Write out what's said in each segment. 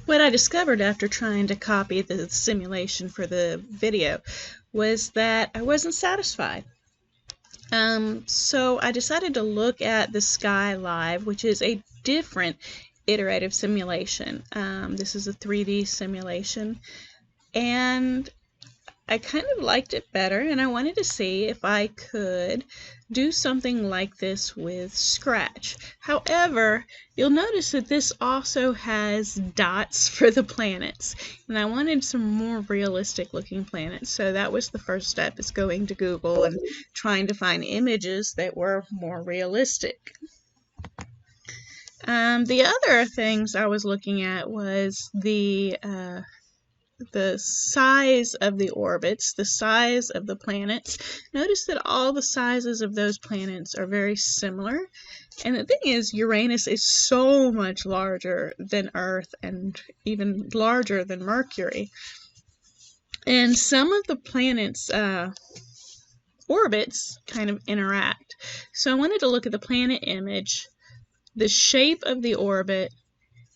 What I discovered after trying to copy the simulation for the video was that I wasn't satisfied. So I decided to look at the Sky Live, which is a different iterative simulation. This is a 3D simulation, and I kind of liked it better, and I wanted to see if I could do something like this with Scratch. However, you'll notice that this also has dots for the planets, and I wanted some more realistic looking planets, so that was the first step, is going to Google and trying to find images that were more realistic. The other things I was looking at was the size of the orbits, the size of the planets. Notice that all the sizes of those planets are very similar. And the thing is, Uranus is so much larger than Earth and even larger than Mercury. And some of the planets' orbits kind of interact. So I wanted to look at the planet image, the shape of the orbit,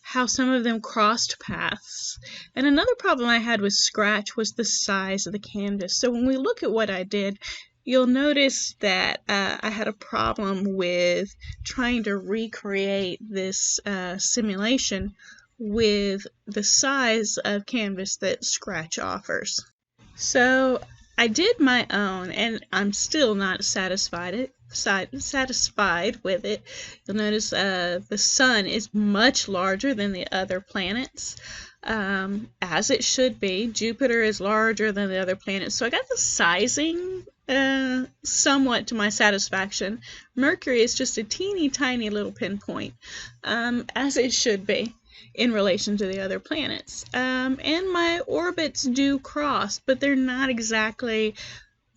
how some of them crossed paths. And another problem I had with Scratch was the size of the canvas. So when we look at what I did, you'll notice that I had a problem with trying to recreate this simulation with the size of canvas that Scratch offers. So I did my own, and I'm still not satisfied with it. You'll notice the sun is much larger than the other planets, as it should be. Jupiter is larger than the other planets, so I got the sizing somewhat to my satisfaction. Mercury is just a teeny tiny little pinpoint, as it should be in relation to the other planets. And my orbits do cross, but they're not exactly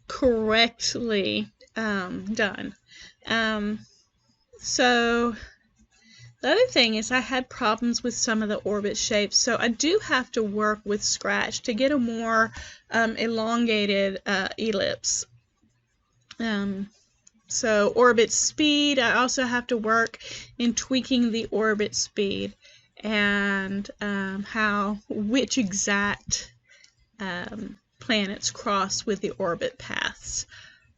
correctly done. So the other thing is I had problems with some of the orbit shapes, so I do have to work with Scratch to get a more elongated ellipse. So orbit speed, I also have to work in tweaking the orbit speed and which exact planets cross with the orbit paths.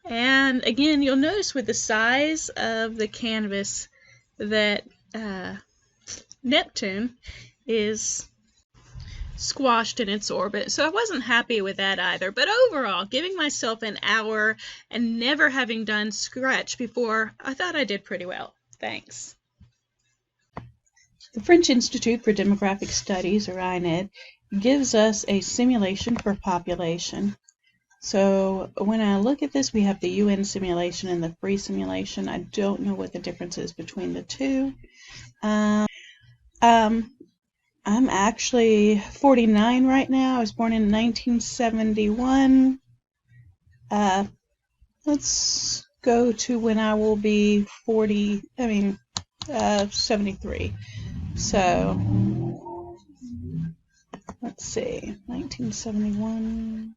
And again, you'll notice with the size of the canvas that Neptune is squashed in its orbit. So I wasn't happy with that either. But overall, giving myself an hour and never having done Scratch before, I thought I did pretty well. Thanks. The French Institute for Demographic Studies, or INED, gives us a simulation for population. So when I look at this, we have the UN simulation and the free simulation. I don't know what the difference is between the two. I'm actually 49 right now. I was born in 1971. Let's go to when I will be 73. So let's see, 1971.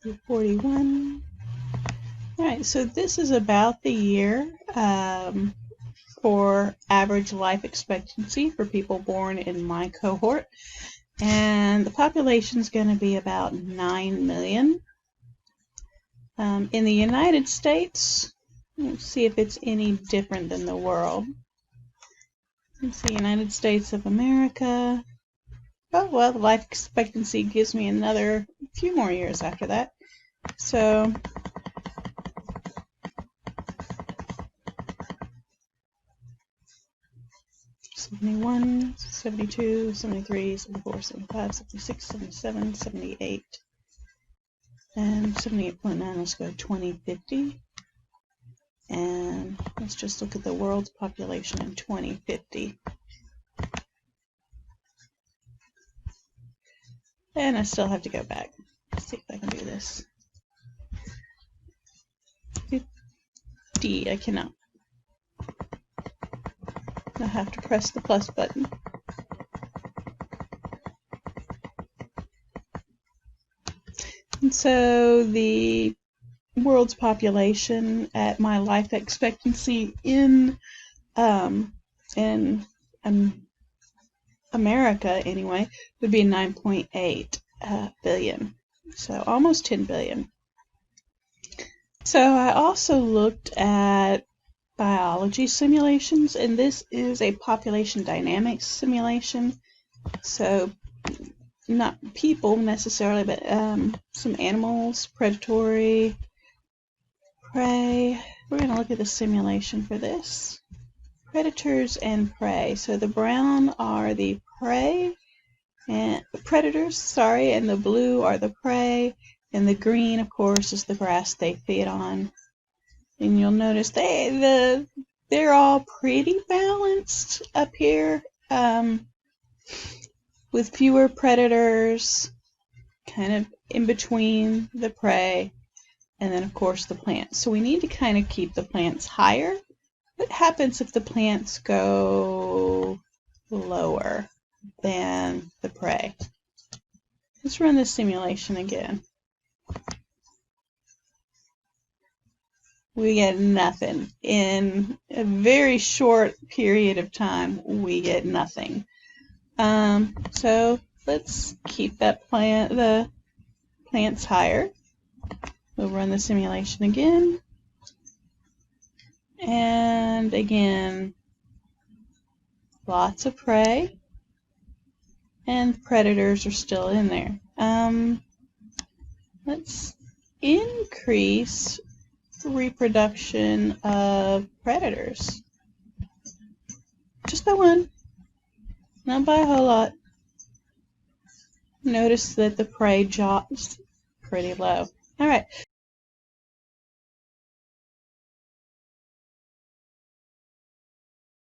You're 41. All right, so this is about the year for average life expectancy for people born in my cohort. And the population is going to be about 9 million. In the United States, let's see if it's any different than the world. Let's see, United States of America. Oh, well, the life expectancy gives me another few more years after that. So, '71, '72, '73, '74, '75, '76, '77, '78, and 78.9. Let's go 2050. And let's just look at the world's population in 2050. And I still have to go back. Let's see if I can do this. 50, I cannot. I have to press the plus button. And so the world's population at my life expectancy in um, America anyway would be 9.8 billion, so almost 10 billion. So I also looked at biology simulations, and this is a population dynamics simulation. So not people necessarily, but some animals, predatory, prey. We're going to look at the simulation for this. Predators and prey. So the brown are the prey and predators, and the blue are the prey, and the green, of course, is the grass they feed on. And you'll notice they're all pretty balanced up here, with fewer predators, kind of in between the prey, and then of course the plants. So we need to kind of keep the plants higher. What happens if the plants go lower than the prey? Let's run this simulation again. We get nothing. In a very short period of time, we get nothing. So let's keep the plants higher. We'll run the simulation again. And again, lots of prey, and predators are still in there. Let's increase the reproduction of predators. Just by one, not by a whole lot. Notice that the prey drops pretty low. Alright,